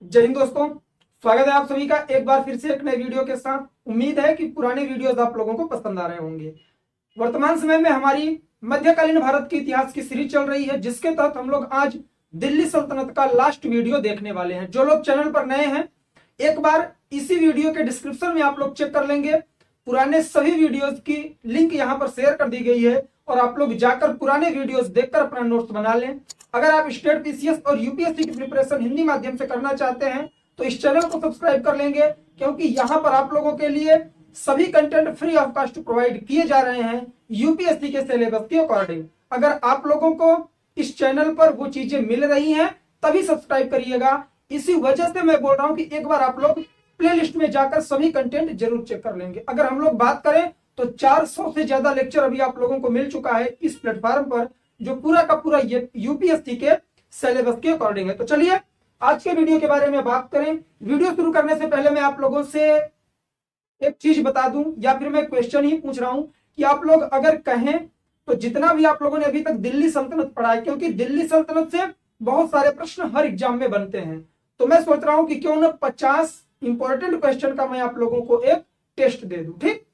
जय हिंद दोस्तों, स्वागत है आप सभी का एक बार फिर से एक नए वीडियो के साथ। उम्मीद है कि पुराने वीडियोस आप लोगों को पसंद आ रहे होंगे। वर्तमान समय में हमारी मध्यकालीन भारत के इतिहास की सीरीज चल रही है, जिसके तहत हम लोग आज दिल्ली सल्तनत का लास्ट वीडियो देखने वाले हैं। जो लोग चैनल पर नए हैं, एक बार इसी वीडियो के डिस्क्रिप्शन में आप लोग चेक कर लेंगे। पुराने सभी वीडियोस की लिंक यहाँ पर शेयर कर दी गई है और आप लोग जाकर पुराने वीडियोस देखकर अपना नोट्स बना लें। अगर आप स्टेट पीसीएस और यूपीएससी की प्रिपरेशन हिंदी माध्यम से करना चाहते हैं तो इस चैनल को सब्सक्राइब कर लेंगे, क्योंकि यहाँ पर आप लोगों के लिए सभी content free of cost provide किए जा रहे हैं यूपीएससी के सिलेबस के अकॉर्डिंग। अगर आप लोगों को इस चैनल पर वो चीजें मिल रही हैं तभी सब्सक्राइब करिएगा। इसी वजह से मैं बोल रहा हूं कि एक बार आप लोग प्लेलिस्ट में जाकर सभी कंटेंट जरूर चेक कर लेंगे। अगर हम लोग बात करें तो 400 से ज्यादा लेक्चर अभी आप लोगों को मिल चुका है इस प्लेटफॉर्म पर, जो पूरा का पूरा यूपीएससी के सिलेबस के अकॉर्डिंग है। तो चलिए आज के वीडियो के बारे में बात करें। वीडियो शुरू करने से पहले मैं आप लोगों से एक चीज बता दूं, या फिर मैं क्वेश्चन ही पूछ रहा हूं कि आप लोग अगर कहें तो जितना भी आप लोगों ने अभी तक दिल्ली सल्तनत पढ़ा है, क्योंकि दिल्ली सल्तनत से बहुत सारे प्रश्न हर एग्जाम में बनते हैं, तो मैं सोच रहा हूं कि क्यों ना 50 इंपॉर्टेंट क्वेश्चन का मैं आप लोगों को एक टेस्ट दे दूं। ठीक,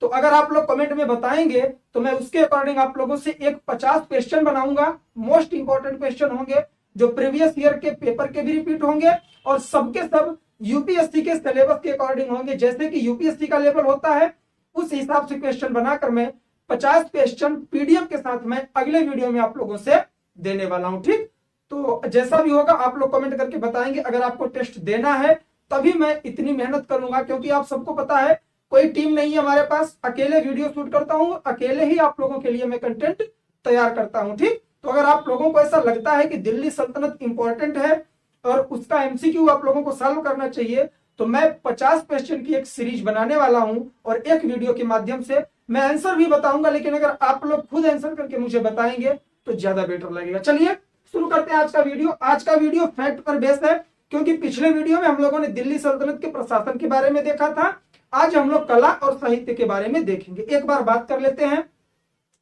तो अगर आप लोग कमेंट में बताएंगे तो मैं उसके अकॉर्डिंग आप लोगों से एक 50 क्वेश्चन बनाऊंगा। मोस्ट इंपॉर्टेंट क्वेश्चन होंगे जो प्रीवियस ईयर के पेपर के भी रिपीट होंगे और सबके सब यूपीएससी के सिलेबस के अकॉर्डिंग होंगे। जैसे कि यूपीएससी का लेवल होता है उस हिसाब से क्वेश्चन बनाकर मैं 50 क्वेश्चन पीडीएफ के साथ मैं अगले वीडियो में आप लोगों से देने वाला हूं। ठीक, तो जैसा भी होगा आप लोग कमेंट करके बताएंगे। अगर आपको टेस्ट देना है तभी मैं इतनी मेहनत करूंगा, क्योंकि आप सबको पता है कोई टीम नहीं है हमारे पास, अकेले वीडियो शूट करता हूं, अकेले ही आप लोगों के लिए मैं कंटेंट तैयार करता हूं। ठीक, तो अगर आप लोगों को ऐसा लगता है कि दिल्ली सल्तनत इंपॉर्टेंट है और उसका एमसीक्यू आप लोगों को सॉल्व करना चाहिए, तो मैं 50 क्वेश्चन की एक सीरीज बनाने वाला हूं और एक वीडियो के माध्यम से मैं आंसर भी बताऊंगा। लेकिन अगर आप लोग खुद आंसर करके मुझे बताएंगे तो ज्यादा बेटर लगेगा। चलिए शुरू करते हैं आज का वीडियो। आज का वीडियो फैक्ट पर बेस्ड है, क्योंकि पिछले वीडियो में हम लोगों ने दिल्ली सल्तनत के प्रशासन के बारे में देखा था। आज हम लोग कला और साहित्य के बारे में देखेंगे। एक बार बात कर लेते हैं।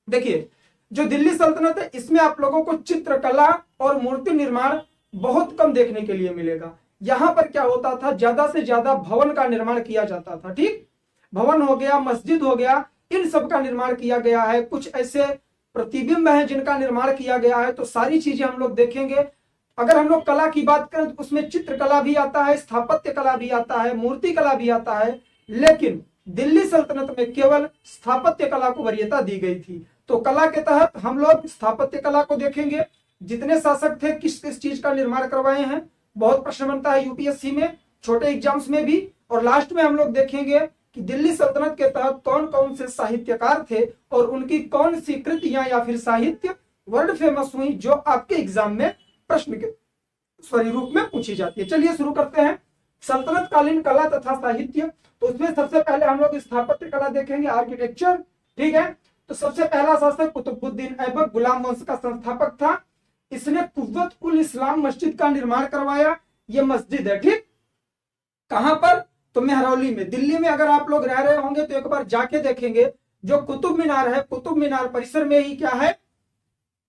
देखिए, जो दिल्ली सल्तनत है इसमें आप लोगों को चित्रकला और मूर्ति निर्माण बहुत कम देखने के लिए मिलेगा। यहां पर क्या होता था, ज्यादा से ज्यादा भवन का निर्माण किया जाता था। ठीक, भवन हो गया, मस्जिद हो गया, इन सब का निर्माण किया गया है। कुछ ऐसे प्रतिबिंब हैं जिनका निर्माण किया गया है, तो सारी चीजें हम लोग देखेंगे। अगर हम लोग कला की बात करें तो उसमें चित्रकला भी आता है, स्थापत्य कला भी आता है, मूर्ति कला भी आता है, लेकिन दिल्ली सल्तनत में केवल स्थापत्य कला को वरीयता दी गई थी। तो कला के तहत हम लोग स्थापत्य कला को देखेंगे। जितने शासक थे किस किस चीज का निर्माण करवाए हैं, बहुत प्रश्न बनता है यूपीएससी में, छोटे एग्जाम्स में भी। और लास्ट में हम लोग देखेंगे कि दिल्ली सल्तनत के तहत कौन कौन से साहित्यकार थे और उनकी कौन सी कृतियां या फिर साहित्य वर्ल्ड फेमस हुई, जो आपके एग्जाम में प्रश्न के रूप में पूछी जाती है। चलिए शुरू करते हैं। सल्तनत कालीन कला तथा साहित्य, तो उसमें सबसे पहले हम लोग स्थापत्य कला देखेंगे, आर्किटेक्चर। ठीक है, तो सबसे पहला शासक कुतुबुद्दीन ऐबक गुलाम वंश का संस्थापक था। इसने कुव्वत उल इस्लाम मस्जिद का निर्माण करवाया। ये मस्जिद है, ठीक, कहां पर, तो मेहरौली में। दिल्ली में अगर आप लोग रह रहे होंगे तो एक बार जाके देखेंगे, जो कुतुब मीनार है, कुतुब मीनार परिसर में ही क्या है,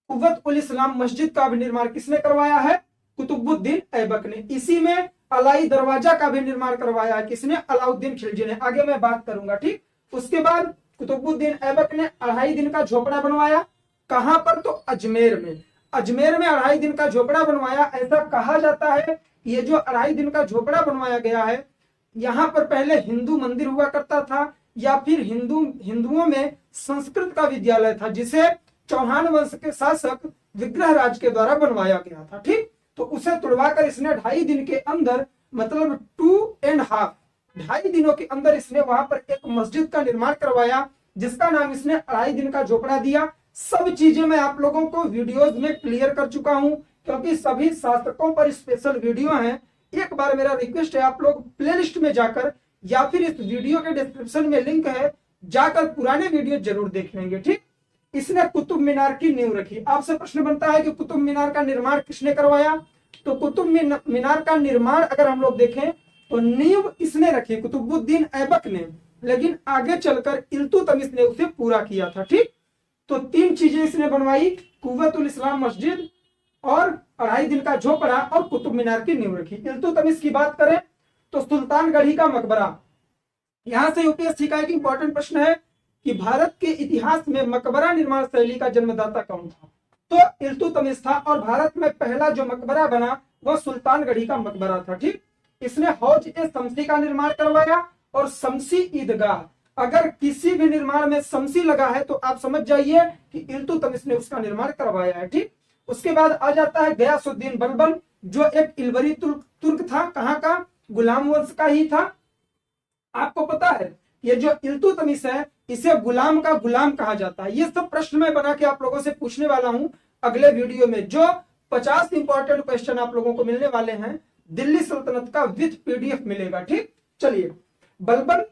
कुव्वत उल इस्लाम मस्जिद का भी निर्माण किसने करवाया है, कुतुबुद्दीन ऐबक ने। इसी में अलाई दरवाजा का भी निर्माण करवाया है, किसने, अलाउद्दीन खिलजी ने। आगे मैं बात करूंगा। ठीक, उसके बाद कुतुबुद्दीन ऐबक ने 2.5 दिन का झोपड़ा बनवाया। कहां पर, तो अजमेर में। अजमेर में 2.5 दिन का झोपड़ा बनवाया। ऐसा कहा जाता है ये जो 2.5 दिन का झोपड़ा बनवाया गया है, यहाँ पर पहले हिंदू मंदिर हुआ करता था, या फिर हिंदुओं में संस्कृत का विद्यालय था, जिसे चौहान वंश के शासक विग्रहराज के द्वारा बनवाया गया था। ठीक, तो उसे तुड़वाकर इसने 2.5 दिन के अंदर, मतलब 2.5 2.5 दिनों के अंदर इसने वहां पर एक मस्जिद का निर्माण करवाया, जिसका नाम इसने 2.5 दिन का झोपड़ा दिया। सब चीजें मैं आप लोगों को वीडियोस में क्लियर कर चुका हूं, क्योंकि सभी शासकों पर स्पेशल वीडियो हैं। एक बार मेरा रिक्वेस्ट है, आप लोग प्लेलिस्ट में जाकर या फिर इस वीडियो के डिस्क्रिप्शन में लिंक है, जाकर पुराने वीडियो जरूर देख लेंगे। ठीक, इसने कुतुब मीनार की नींव रखी। आपसे प्रश्न बनता है कि कुतुब मीनार का निर्माण किसने करवाया, तो कुतुब मीनार का निर्माण अगर हम लोग देखें तो नींव इसने रखी कुतुबुद्दीन ऐबक ने, लेकिन आगे चलकर इल्तुतमिश ने उसे पूरा किया था। ठीक, तो 3 चीजें इसने बनवाई, कुव्वत उल इस्लाम मस्जिद और 2.5 दिन का झोपड़ा और कुतुब मीनार की नींव रखी। इल्तुतमिश की बात करें तो सुल्तानगढ़ी का मकबरा, यहां से यूपीएससी का एक इंपॉर्टेंट प्रश्न है कि भारत के इतिहास में मकबरा निर्माण शैली का जन्मदाता कौन था? तो इल्तुतमिश था, और भारत में पहला जो मकबरा बना वह सुल्तानगढ़ी का मकबरा था। ठीक, इसने हौज ए शमसी का निर्माण करवाया और शमसी ईदगाह, अगर किसी भी निर्माण में शमसी लगा है तो आप समझ जाइए कि इल्तुतमिश ने उसका निर्माण करवाया है। ठीक, उसके बाद आ जाता है गयासुद्दीन बलबन, जो एक इलवरी तुर्क था, कहाँ का? गुलाम वंश का ही था। आपको पता है ये जो इल्तुतमिश है इसे गुलाम का गुलाम कहा जाता है। ये सब प्रश्न मैं बना के आप लोगों से पूछने वाला हूं अगले वीडियो में, जो 50 इंपॉर्टेंट क्वेश्चन आप लोगों को मिलने वाले हैं, दिल्ली सल्तनत का विथ पीडीएफ मिलेगा। ठीक, चलिए, बलबन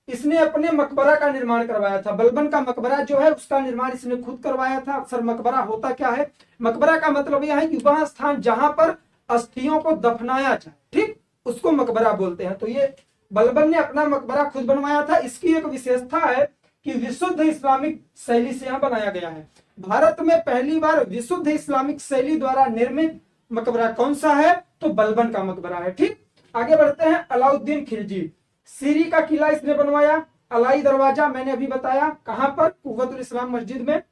इसने अपने मकबरा का निर्माण करवाया था। बलबन का मकबरा जो है उसका निर्माण इसने खुद करवाया था। अक्सर मकबरा होता क्या है? मकबरा का मतलब यह है कि वह स्थान जहां पर अस्थियों को दफनाया जाए, ठीक, उसको मकबरा बोलते हैं। तो ये बलबन ने अपना मकबरा खुद बनवाया था। इसकी एक विशेषता है कि विशुद्ध इस्लामिक शैली से यहाँ बनाया गया है। भारत में पहली बार विशुद्ध इस्लामिक शैली द्वारा निर्मित मकबरा कौन सा है? तो बलबन का मकबरा है। ठीक, आगे बढ़ते हैं। अलाउद्दीन खिलजी, सीरी का किला इसने बनवाया। अलाई दरवाजा मैंने अभी बताया, कहां पर? कुव्वतुल इस्लाम मस्जिद में।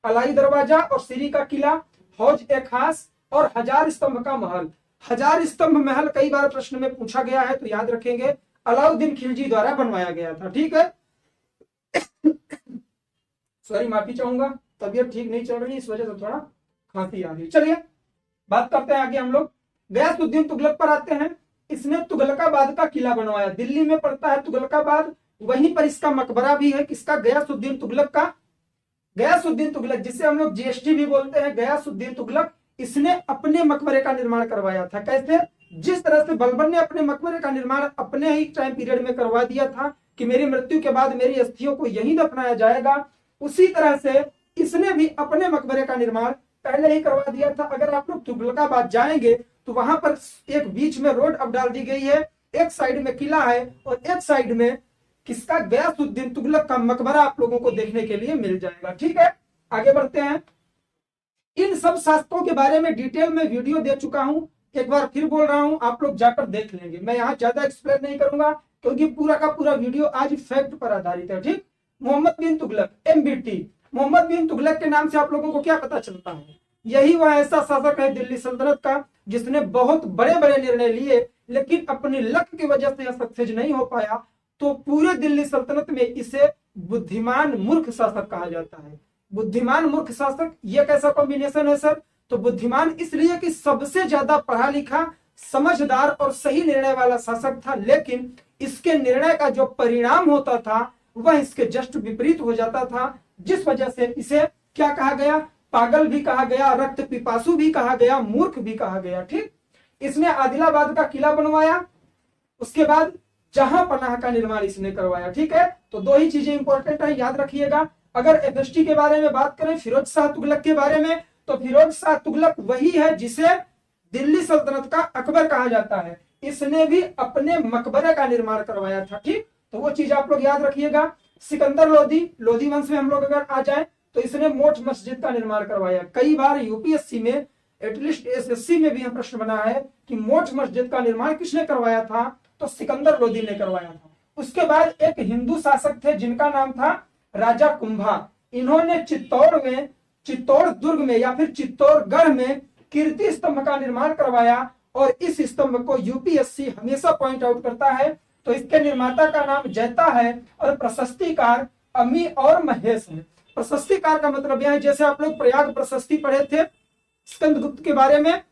अलाई दरवाजा और सीरी का किला, हौज ए खास और 1000 स्तंभ का महल। 1000 स्तंभ महल कई बार प्रश्न में पूछा गया है, तो याद रखेंगे अलाउद्दीन खिलजी द्वारा बनवाया गया था। ठीक है, सॉरी माफी चाहूंगा, तबीयत ठीक नहीं चल रही, इस वजह से थोड़ा खांसी आ रही। चलिए बात करते हैं आगे हम लोग। गयासुद्दीन तुगलक पर आते हैं। इसने तुगलकाबाद का किला बनवाया, दिल्ली में पड़ता है तुगलकाबाद, वहीं पर इसका मकबरा भी है। किसका? गयासुद्दीन तुगलक का। गयासुद्दीन तुगलक जिसे हम लोग जीएसटी भी बोलते हैं, गयासुद्दीन तुगलक, इसने अपने मकबरे का निर्माण करवाया था। कैसे? जिस तरह से बलबन ने अपने मकबरे का निर्माण अपने ही टाइम पीरियड में करवा दिया था कि मेरी मृत्यु के बाद मेरी अस्थियों को यहीं दफनाया जाएगा, उसी तरह से इसने भी अपने मकबरे का निर्माण पहले ही करवा दिया था। अगर आप लोग तुगलकाबाद जाएंगे तो वहां पर एक बीच में रोड अब डाल दी गई है, एक साइड में किला है और एक साइड में किसका? गयासुद्दीन तुगलक का मकबरा आप लोगों को देखने के लिए मिल जाएगा। ठीक है, आगे बढ़ते हैं। इन सब शासकों के बारे में डिटेल में वीडियो दे चुका हूं, एक बार फिर बोल रहा हूं, आप लोग जाकर देख लेंगे। मैं यहाँ ज्यादा एक्सप्लेन नहीं करूंगा क्योंकि पूरा का पूरा वीडियो आज फैक्ट पर आधारित है। ठीक, मोहम्मद बिन तुगलक, MBT, मोहम्मद बिन तुगलक के नाम से आप लोगों को क्या पता चलता है? यही वह ऐसा शासक है दिल्ली सल्तनत का जिसने बहुत बड़े बड़े निर्णय लिए, लेकिन अपनी लक की वजह से यह सक्सेस नहीं हो पाया। तो पूरे दिल्ली सल्तनत में इसे बुद्धिमान मूर्ख शासक कहा जाता है। बुद्धिमान मूर्ख शासक, यह कैसा कॉम्बिनेशन है सर? तो बुद्धिमान इसलिए कि सबसे ज्यादा पढ़ा लिखा, समझदार और सही निर्णय वाला शासक था, लेकिन इसके निर्णय का जो परिणाम होता था वह इसके जस्ट विपरीत हो जाता था, जिस वजह से इसे क्या कहा गया? पागल भी कहा गया, रक्त पिपासु भी कहा गया, मूर्ख भी कहा गया। ठीक, इसने आदिलाबाद का किला बनवाया, उसके बाद जहां पनाह का निर्माण इसने करवाया। ठीक है, तो दो ही चीजें इंपॉर्टेंट है, याद रखिएगा। अगर एफएसटी के बारे में बात करें, फिरोज शाह तुगलक के बारे में, तो फिरोज शाह तुगलक वही है जिसे दिल्ली सल्तनत का अकबर कहा जाता है। इसने भी अपने मकबरे का निर्माण करवाया था। ठीक, तो वो चीज आप लोग याद रखिएगा। सिकंदर लोधी, लोधी वंश में हम लोग अगर आ जाए तो इसने मोट मस्जिद का निर्माण करवाया। कई बार यूपीएससी में, एटलीस्ट एसएससी में भी यह प्रश्न बना है कि मोट मस्जिद का निर्माण किसने करवाया था? तो सिकंदर लोधी ने करवाया था। उसके बाद एक हिंदू शासक थे जिनका नाम था राजा कुंभा। इन्होंने चित्तौड़ दुर्ग में या फिर चित्तौड़गढ़ में कीर्ति स्तंभ का निर्माण करवाया, और इस स्तंभ को यूपीएससी हमेशा पॉइंट आउट करता है। तो इसके निर्माता का नाम जैता है और प्रशस्तिकार अमी और महेश है। प्रशस्तिकार का मतलब यह है, जैसे आप लोग प्रयाग प्रशस्ति पढ़े थे स्कंदगुप्त के बारे में,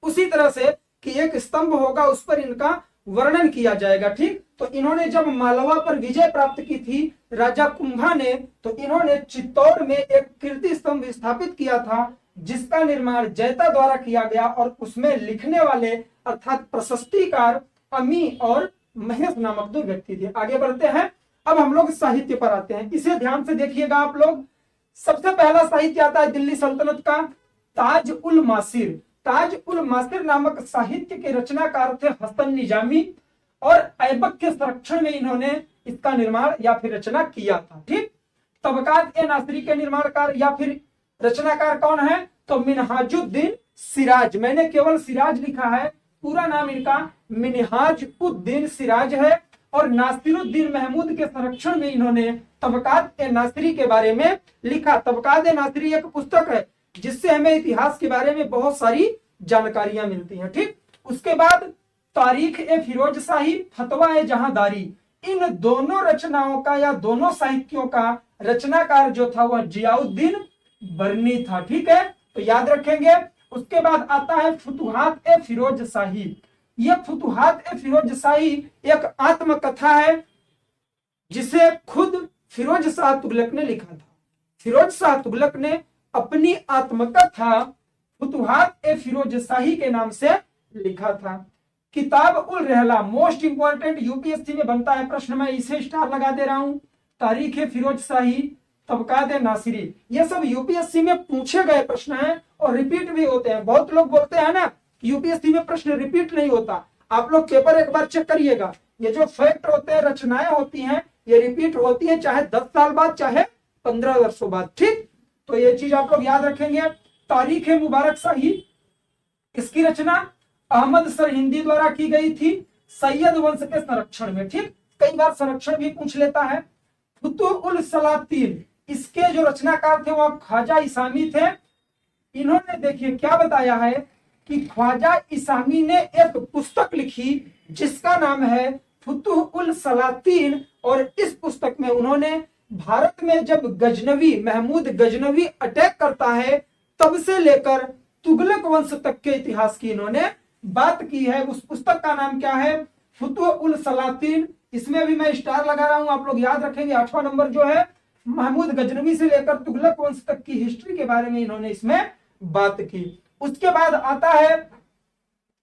उसी तरह से कि एक स्तंभ होगा उस पर इनका वर्णन किया जाएगा। ठीक, तो इन्होंने जब मालवा पर विजय प्राप्त की थी राजा कुंभा ने, तो इन्होंने चित्तौड़ में एक कीर्ति स्तंभ स्थापित किया था जिसका निर्माण जैता द्वारा किया गया, और उसमें लिखने वाले अर्थात प्रशस्तिकार अमी और महेश नामक दो व्यक्ति थे। आगे बढ़ते हैं, अब हम लोग साहित्य पर आते हैं। इसे ध्यान से देखिएगा आप लोग। सबसे पहला साहित्य आता है दिल्ली सल्तनत का ताज उल मासिर। ताज उल मासिर नामक साहित्य के रचनाकार थे हसन निजामी, और ऐबक के संरक्षण में इन्होंने इसका निर्माण या फिर रचना किया था। ठीक, तबकात ए नासिरी के निर्माणकार या फिर रचनाकार कौन है? तो मिनहाजुद्दीन सिराज, मैंने केवल सिराज लिखा है, पूरा नाम इनका मिनहाज उद्दीन सिराज है। और नासिरुद्दीन महमूद के संरक्षण में इन्होंने तबकात ए नासिरी के बारे में लिखा। तबकात ए नासिरी एक पुस्तक है जिससे हमें इतिहास के बारे में बहुत सारी जानकारियां मिलती हैं। ठीक, उसके बाद तारीख ए फिरोज शाही, फतवा ए जहांदारी, इन दोनों रचनाओं का या दोनों साहित्यों का रचनाकार जो था वह जियाउद्दीन बरनी था। ठीक है, तो याद रखेंगे। उसके बाद आता है फुतुहात ए फिरोज शाही। यह फुतुहात ए फिरोज शाही एक आत्मकथा है जिसे खुद फिरोज शाह तुगलक ने लिखा था। फिरोज शाह तुगलक ने अपनी आत्मकथा फुतुहात ए फिरोज शाही के नाम से लिखा था। किताब उल रहला, मोस्ट इंपॉर्टेंट, यूपीएससी में बनता है प्रश्न, मैं इसे स्टार लगा दे रहा हूं। तारीख ए फिरोज शाही, तबकात ए नासिरी, ये सब यूपीएससी में पूछे गए प्रश्न हैं और रिपीट भी होते हैं। बहुत लोग बोलते हैं ना यूपीएससी में प्रश्न रिपीट नहीं होता, आप लोग पेपर एक बार चेक करिएगा। ये जो फैक्ट होते हैं, रचनाएं होती हैं, ये रिपीट होती है चाहे 10 साल बाद चाहे 15 वर्षों बाद। ठीक, तो ये चीज आप लोग याद रखेंगे। तारीख ए मुबारक शाही, इसकी रचना अहमद सरहिंदी द्वारा की गई थी सैयद वंश के संरक्षण में। ठीक, कई बार संरक्षण भी पूछ लेता है। फुतुह उल सलातीन, इसके जो रचनाकार थे वह ख्वाजा इसामी थे। इन्होंने देखिए क्या बताया है कि ख्वाजा इसामी ने एक पुस्तक लिखी जिसका नाम है फुतुह उल सलातीन, और इस पुस्तक में उन्होंने भारत में जब गजनवी महमूद गजनवी अटैक करता है तब से लेकर तुगलक वंश तक के इतिहास की इन्होंने बात की है। उस पुस्तक का नाम क्या है? फुतुह उल सलातीन। इसमें भी मैं स्टार लगा रहा हूं, आप लोग याद रखेंगे। 8वां नंबर जो है महमूद गजनवी से लेकर तुगलक वंश तक की हिस्ट्री के बारे में इन्होंने इसमें बात की। उसके बाद आता है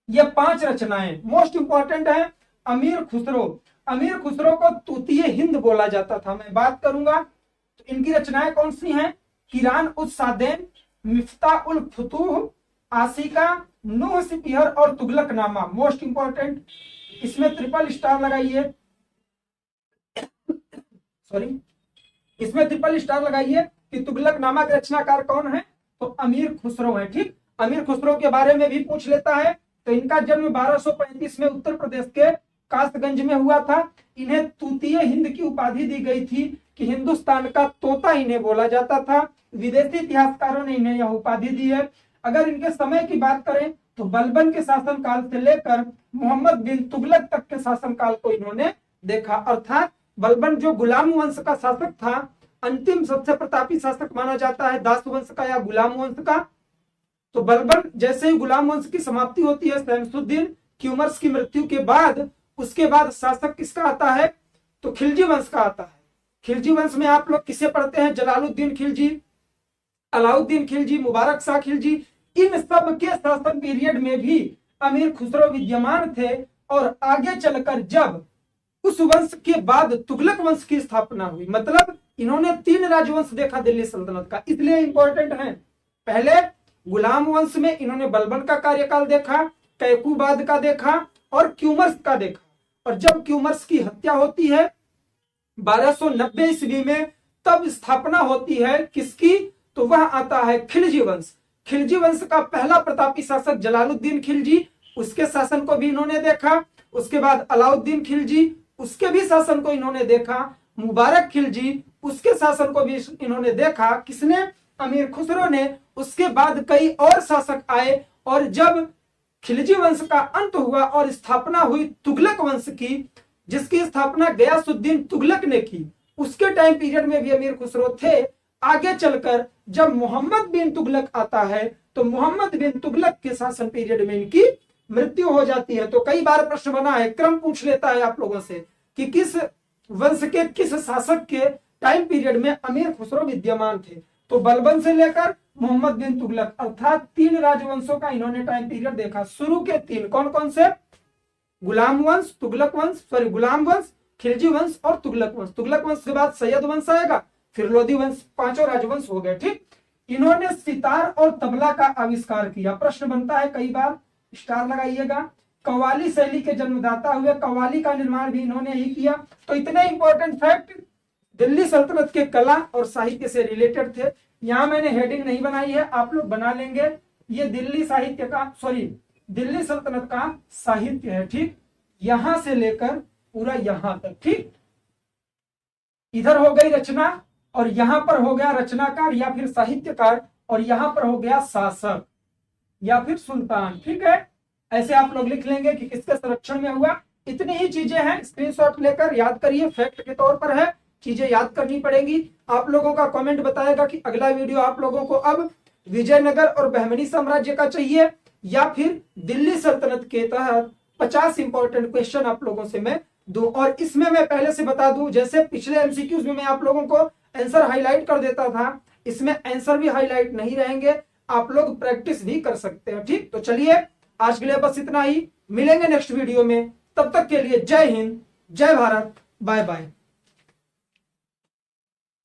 ये 5 रचनाएं मोस्ट इंपॉर्टेंट है। अमीर खुसरो, अमीर खुसरो को तूतीय हिंद बोला जाता था, मैं बात करूंगा। तो इनकी रचनाएं कौन सी हैं? किरान उस सादेन, मिफ्ता उल फुतूह, आसिका, नूह सिपिहर और तुगलक नामा। मोस्ट इंपॉर्टेंट, इसमें ट्रिपल स्टार लगाइए, सॉरी, इसमें ट्रिपल स्टार लगाइए कि तुगलक नामा के रचनाकार कौन है? तो अमीर खुसरो है। ठीक, अमीर खुसरो के बारे में भी पूछ लेता है। तो इनका जन्म 1235 में उत्तर प्रदेश के कासगंज में हुआ था। इन्हें तूतीय हिंद की उपाधि दी गई थी कि हिंदुस्तान का तोता इन्हें बोला जाता था। विदेशी इतिहासकारों ने इन्हें यह उपाधि दी है। अगर इनके समय की बात करें तो बलबन के शासनकाल से लेकर मोहम्मद बिन तुगलक तक के शासनकाल को इन्होंने देखा। अर्थात बलबन जो गुलाम वंश का शासक था, अंतिम सबसे प्रतापी शासक माना जाता है दास वंश का या गुलाम वंश का। तो बलबन जैसे ही गुलाम वंश की समाप्ति होती है, शमसुद्दीन क्यूमर्स की मृत्यु के बाद, उसके बाद शासक किसका आता है? तो खिलजी वंश का आता है। खिलजी वंश में आप लोग किसे पढ़ते हैं? जलालुद्दीन खिलजी, अलाउद्दीन खिलजी, मुबारक शाह खिलजी। इन सब के शासन पीरियड में भी अमीर खुसरो विद्यमान थे। और आगे चलकर जब उस वंश के बाद तुगलक वंश की स्थापना हुई, मतलब इन्होंने 3 राजवंश देखा दिल्ली सल्तनत का, इसलिए इंपॉर्टेंट है। पहले गुलाम वंश में इन्होंने बलबन का कार्यकाल देखा, कैकूबाद का देखा और क्यूमर्स का देखा। और जब क्यूमर्स की हत्या होती है 1290 ईस्वी में, तब स्थापना होती है किसकी? तो वह आता है खिलजी वंश। खिलजी वंश का पहला प्रतापी शासक जलालुद्दीन खिलजी, उसके शासन को भी इन्होंने देखा। उसके बाद अलाउद्दीन खिलजी, उसके भी शासन को इन्होंने देखा। मुबारक खिलजी, उसके शासन को भी इन्होंने देखा। किसने? अमीर खुसरो ने। उसके बाद कई और शासक आए और जब खिलजी वंश का अंत हुआ और स्थापना हुई तुगलक वंश की, जिसकी स्थापना गयासुद्दीन तुगलक ने की, उसके टाइम पीरियड में भी अमीर खुसरो थे। आगे चलकर जब मोहम्मद बिन तुगलक आता है तो मोहम्मद बिन तुगलक के शासन पीरियड में इनकी मृत्यु हो जाती है। तो कई बार प्रश्न बना है, क्रम पूछ लेता है आप लोगों से कि किस वंश के किस शासक के टाइम पीरियड में अमीर खुसरो विद्यमान थे। तो बलबन से लेकर मोहम्मद बिन तुगलक, अर्थात 3 राजवंशों का इन्होंने टाइम पीरियड देखा। शुरू के 3 कौन कौन से? गुलाम वंश, तुगलक वंश, सॉरी गुलाम वंश, खिलजी वंश और तुगलक वंश। तुगलक वंश के बाद सैयद वंश आएगा, फिर लोधी वंश। 5 राजवंश हो गए। ठीक, इन्होंने सितार और तबला का आविष्कार किया। प्रश्न बनता है कई बार, स्टार लगाइएगा। कव्वाली शैली के जन्मदाता हुए, कव्वाली का निर्माण भी इन्होंने ही किया। तो इतने इंपॉर्टेंट फैक्ट दिल्ली सल्तनत के कला और साहित्य से रिलेटेड थे। यहां मैंने हेडिंग नहीं बनाई है, आप लोग बना लेंगे। ये दिल्ली साहित्य का दिल्ली सल्तनत का साहित्य है, ठीक, यहां से लेकर पूरा यहां तक, ठीक। इधर हो गई रचना और यहां पर हो गया रचनाकार या फिर साहित्यकार और यहां पर हो गया शासक या फिर सुल्तान, ठीक है। ऐसे आप लोग लिख लेंगे कि किसके संरक्षण में हुआ। इतनी ही चीजें हैं, स्क्रीनशॉट लेकर याद करिए, फैक्ट के तौर पर है, चीजें याद करनी पड़ेगी। आप लोगों का कमेंट बताएगा कि अगला वीडियो आप लोगों को अब विजयनगर और बहमनी साम्राज्य का चाहिए या फिर दिल्ली सल्तनत के तहत 50 इंपॉर्टेंट क्वेश्चन आप लोगों से मैं दूं। और इसमें मैं पहले से बता दूं, जैसे पिछले एमसीक्यूज में मैं आप लोगों को आंसर हाईलाइट कर देता था, इसमें आंसर भी हाईलाइट नहीं रहेंगे, आप लोग प्रैक्टिस भी कर सकते हैं, ठीक। तो चलिए आज के लिए बस इतना ही, मिलेंगे नेक्स्ट वीडियो में, तब तक के लिए जय हिंद, जय भारत, बाय बाय।